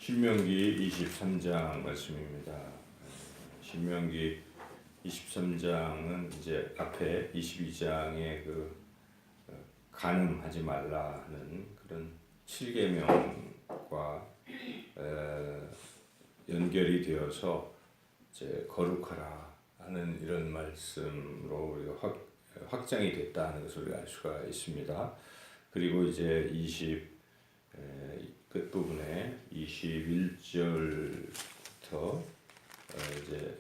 신명기 23장 말씀입니다. 신명기 23장은 이제 앞에 22장의 간음하지 말라는 그런 7계명과 연결이 되어서 이제 거룩하라 하는 이런 말씀으로 우리가 확장이 됐다는 것을 우리가 알 수가 있습니다. 그리고 이제 끝부분에 21절부터 이제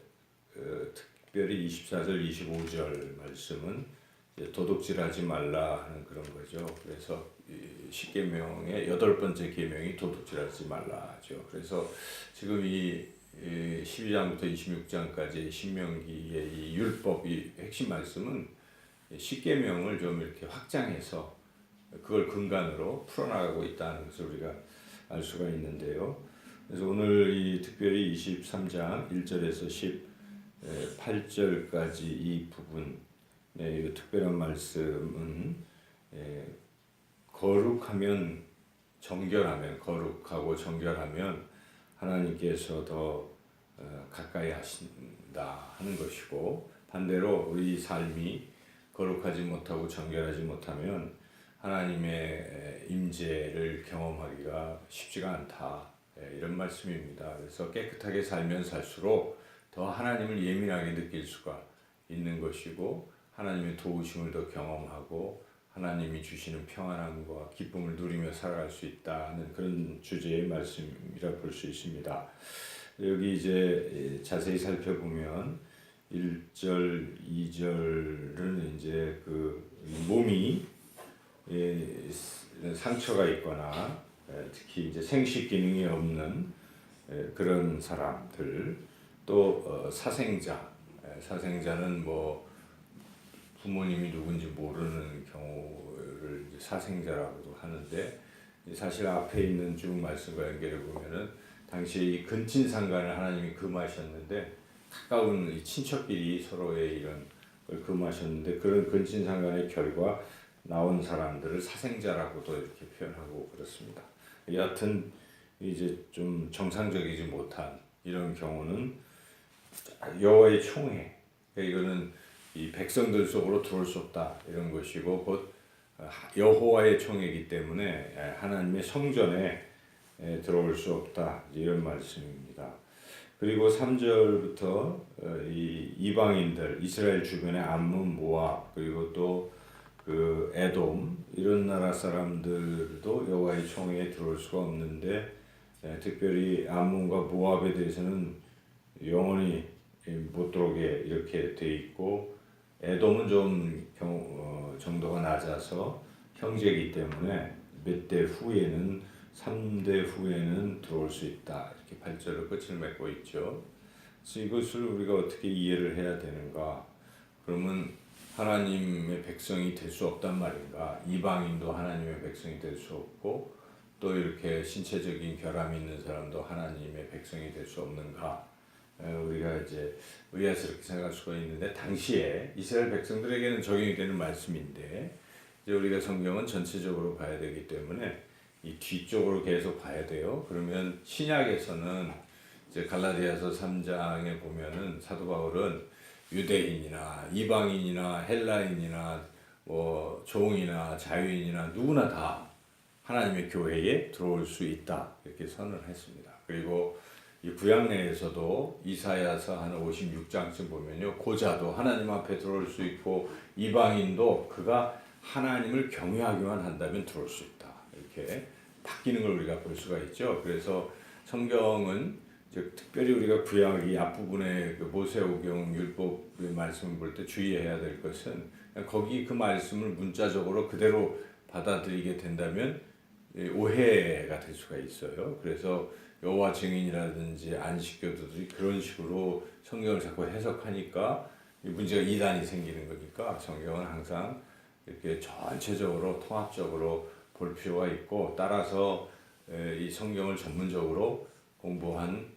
특별히 24절, 25절 말씀은 이제 도둑질하지 말라 하는 그런 거죠. 그래서 10계명의 8번째 계명이 도둑질하지 말라죠. 그래서 지금 이 12장부터 26장까지 신명기의 이 율법이 핵심 말씀은 10계명을 좀 이렇게 확장해서 그걸 근간으로 풀어나가고 있다는 것을 우리가 알 수가 있는데요. 그래서 오늘 이 특별히 23장 1절에서 18절까지 이 부분, 이 특별한 말씀은 거룩하면 정결하면, 거룩하고 정결하면 하나님께서 더 가까이 하신다 하는 것이고, 반대로 우리 삶이 거룩하지 못하고 정결하지 못하면 하나님의 임재를 경험하기가 쉽지가 않다, 이런 말씀입니다. 그래서 깨끗하게 살면 살수록 더 하나님을 예민하게 느낄 수가 있는 것이고, 하나님의 도우심을 더 경험하고 하나님이 주시는 평안함과 기쁨을 누리며 살아갈 수 있다는 그런 주제의 말씀이라 볼 수 있습니다. 여기 이제 자세히 살펴보면 1절, 2절은 이제 몸이 상처가 있거나 특히 이제 생식 기능이 없는 그런 사람들, 또 사생자는 뭐 부모님이 누군지 모르는 경우를 사생자라고도 하는데, 사실 앞에 있는 쭉 말씀과 연결해 보면은 당시 이 근친상간을 하나님이 금하셨는데, 가까운 이 친척끼리 서로의 이런 걸 금하셨는데, 그런 근친상간의 결과 나온 사람들을 사생자라고도 이렇게 표현하고 그렇습니다. 여하튼 이제 좀 정상적이지 못한 이런 경우는 여호와의 총회, 이거는 이 백성들 속으로 들어올 수 없다 이런 것이고, 곧 여호와의 총회이기 때문에 하나님의 성전에 들어올 수 없다 이런 말씀입니다. 그리고 3절부터 이 이방인들, 이스라엘 주변의 암몬, 모압, 그리고 또 에돔, 이런 나라 사람들도 여호와의 총회에 들어올 수가 없는데, 특별히 암몬과 모압에 대해서는 영원히 못 들어오게 이렇게 돼 있고, 에돔은 좀 정도가 낮아서 형제이기 때문에 몇 대 후에는, 3대 후에는 들어올 수 있다, 이렇게 8절로 끝을 맺고 있죠. 그래서 이것을 우리가 어떻게 이해를 해야 되는가? 그러면 하나님의 백성이 될 수 없단 말인가? 이방인도 하나님의 백성이 될 수 없고, 또 이렇게 신체적인 결함이 있는 사람도 하나님의 백성이 될 수 없는가? 우리가 이제 의아스럽게 생각할 수가 있는데, 당시에 이스라엘 백성들에게는 적용이 되는 말씀인데, 이제 우리가 성경은 전체적으로 봐야 되기 때문에 이 뒤쪽으로 계속 봐야 돼요. 그러면 신약에서는 이제 갈라디아서 3장에 보면은 사도 바울은 유대인이나 이방인이나 헬라인이나 뭐 종이나 자유인이나 누구나 다 하나님의 교회에 들어올 수 있다, 이렇게 선언을 했습니다. 그리고 이 구약 내에서도 이사야서 한 56장쯤 보면요, 고자도 하나님 앞에 들어올 수 있고, 이방인도 그가 하나님을 경외하기만 한다면 들어올 수 있다, 이렇게 바뀌는 걸 우리가 볼 수가 있죠. 그래서 성경은 특별히 우리가 구약 이 앞부분에 모세오경 율법의 말씀을 볼 때 주의해야 될 것은, 거기 그 말씀을 문자적으로 그대로 받아들이게 된다면 오해가 될 수가 있어요. 그래서 여호와 증인이라든지 안식교도들이 그런 식으로 성경을 자꾸 해석하니까 문제가 이단이 생기는 거니까, 성경은 항상 이렇게 전체적으로 통합적으로 볼 필요가 있고, 따라서 이 성경을 전문적으로 공부한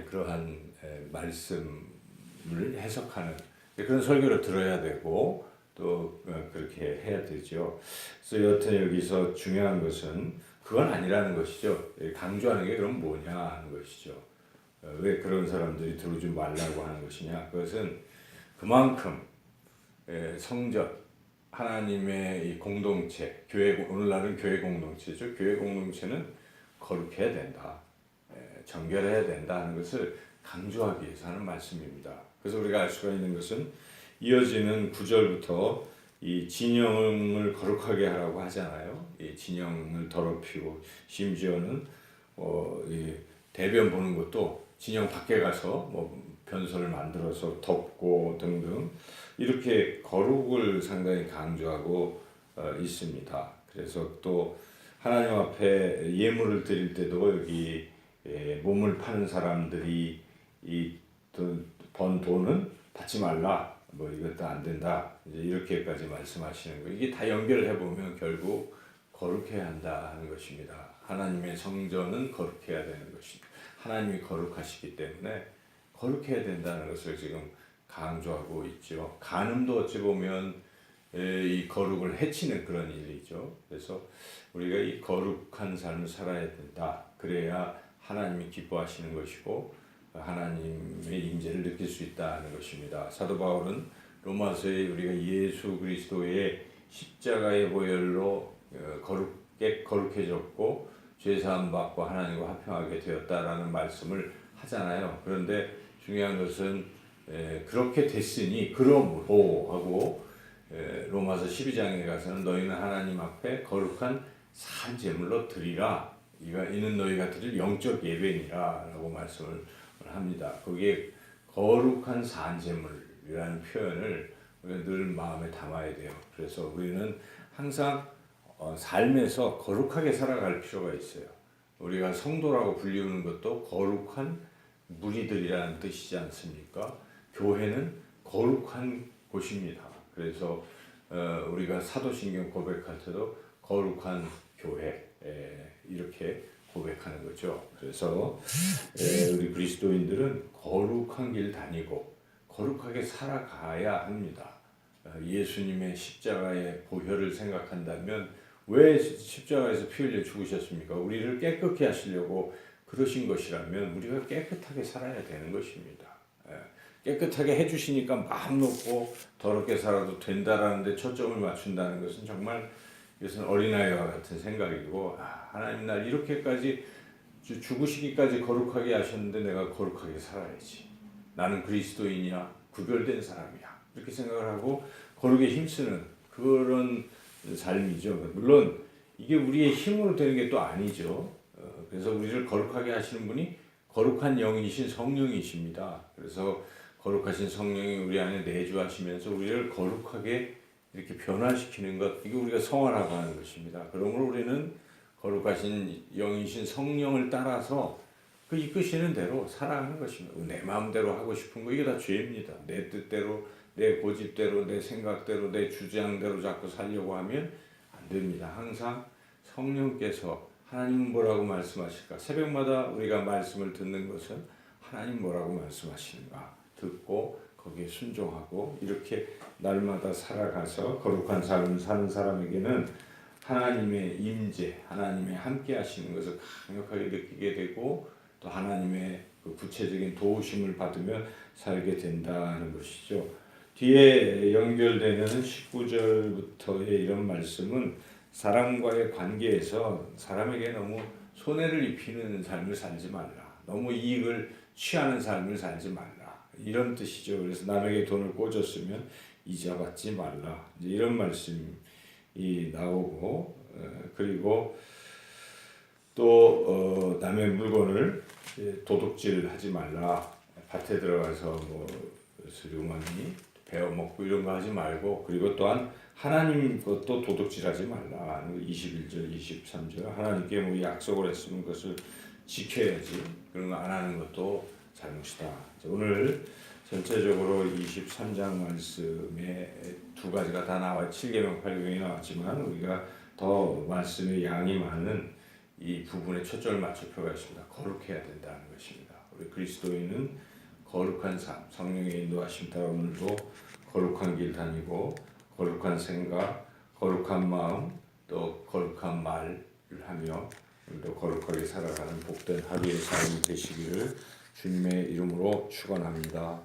그러한 말씀을 해석하는 그런 설교를 들어야 되고, 또 그렇게 해야 되죠. 그래서 여튼 여기서 중요한 것은 그건 아니라는 것이죠. 강조하는 게 그럼 뭐냐 하는 것이죠. 왜 그런 사람들이 들어오지 말라고 하는 것이냐. 그것은 그만큼 성전, 하나님의 이 공동체, 교회, 오늘날은 교회 공동체죠. 교회 공동체는 거룩해야 된다. 정결해야 된다 하는 것을 강조하기 위해서 하는 말씀입니다. 그래서 우리가 알 수가 있는 것은 이어지는 9절부터 이 진영을 거룩하게 하라고 하잖아요. 이 진영을 더럽히고 심지어는 이 대변 보는 것도 진영 밖에 가서 뭐 변소를 만들어서 덮고 등등 이렇게 거룩을 상당히 강조하고 있습니다. 그래서 또 하나님 앞에 예물을 드릴 때도 여기 몸을 파는 사람들이 이 번 돈은 받지 말라. 뭐 이것도 안 된다. 이제 이렇게까지 말씀하시는 거. 이게 다 연결해 보면 결국 거룩해야 한다는 것입니다. 하나님의 성전은 거룩해야 되는 것입니다. 하나님이 거룩하시기 때문에 거룩해야 된다는 것을 지금 강조하고 있죠. 간음도 어찌 보면 이 거룩을 해치는 그런 일이죠. 그래서 우리가 이 거룩한 삶을 살아야 된다. 그래야 하나님이 기뻐하시는 것이고 하나님의 임재를 느낄 수 있다는 것입니다. 사도 바울은 로마서에 우리가 예수 그리스도의 십자가의 보혈로 거룩해졌고 죄사함 받고 하나님과 화평하게 되었다라는 말씀을 하잖아요. 그런데 중요한 것은 그렇게 됐으니 그러므로 하고 로마서 12장에 가서는 너희는 하나님 앞에 거룩한 산 제물로 드리라. 이는 너희가 드릴 영적 예배니라 라고 말씀을 합니다. 거기에 거룩한 산 제물이라는 표현을 우리가 늘 마음에 담아야 돼요. 그래서 우리는 항상 삶에서 거룩하게 살아갈 필요가 있어요. 우리가 성도라고 불리우는 것도 거룩한 무리들이라는 뜻이지 않습니까? 교회는 거룩한 곳입니다. 그래서 우리가 사도신경 고백할 때도 거룩한 교회 이렇게 고백하는 거죠. 그래서 우리 그리스도인들은 거룩한 길 다니고 거룩하게 살아가야 합니다. 예수님의 십자가의 보혈을 생각한다면 왜 십자가에서 피 흘려 죽으셨습니까? 우리를 깨끗게 하시려고 그러신 것이라면 우리가 깨끗하게 살아야 되는 것입니다. 깨끗하게 해주시니까 마음 놓고 더럽게 살아도 된다라는 데 초점을 맞춘다는 것은 정말 이것은 어린아이와 같은 생각이고 하나님 날 이렇게까지 죽으시기까지 거룩하게 하셨는데 내가 거룩하게 살아야지. 나는 그리스도인이야. 구별된 사람이야. 이렇게 생각을 하고 거룩에 힘쓰는 그런 삶이죠. 물론 이게 우리의 힘으로 되는 게 또 아니죠. 그래서 우리를 거룩하게 하시는 분이 거룩한 영이신 성령이십니다. 그래서 거룩하신 성령이 우리 안에 내주하시면서 우리를 거룩하게 이렇게 변화시키는 것, 이게 우리가 성화라고 하는 것입니다. 그러므로 우리는 거룩하신 영이신 성령을 따라서 그 이끄시는 대로 살아가는 것입니다. 내 마음대로 하고 싶은 거 이게 다 죄입니다. 내 뜻대로, 내 고집대로, 내 생각대로, 내 주장대로 자꾸 살려고 하면 안 됩니다. 항상 성령께서 하나님은 뭐라고 말씀하실까? 새벽마다 우리가 말씀을 듣는 것은 하나님 뭐라고 말씀하시는가? 듣고 거기에 순종하고 이렇게 날마다 살아가서 거룩한 삶을 사는 사람에게는 하나님의 임재, 하나님의 함께 하시는 것을 강력하게 느끼게 되고 또 하나님의 그 구체적인 도우심을 받으며 살게 된다는 것이죠. 뒤에 연결되는 19절부터의 이런 말씀은 사람과의 관계에서 사람에게 너무 손해를 입히는 삶을 살지 말라. 너무 이익을 취하는 삶을 살지 말라. 이런 뜻이죠. 그래서 남에게 돈을 꿔줬으면 이자 받지 말라. 이제 이런 말씀이 나오고 그리고 또 남의 물건을 도둑질하지 말라. 밭에 들어가서 뭐 수류마니 베어 먹고 이런 거 하지 말고 그리고 또한 하나님 것도 도둑질하지 말라. 21절, 23절 하나님께 뭐 약속을 했으면 그것을 지켜야지. 그런 거 안 하는 것도 잘못이다. 오늘 전체적으로 23장 말씀에 두 가지가 다 나와 7계명, 8계명이 나왔지만 우리가 더 말씀의 양이 많은 이 부분에 초점을 맞출 필요가 있습니다. 거룩해야 된다는 것입니다. 우리 그리스도인은 거룩한 삶, 성령의 인도하심 따라 오늘도 거룩한 길 다니고 거룩한 생각, 거룩한 마음, 또 거룩한 말 하며 오늘도 거룩하게 살아가는 복된 하루의 삶이 되시기를 주님의 이름으로 축원합니다.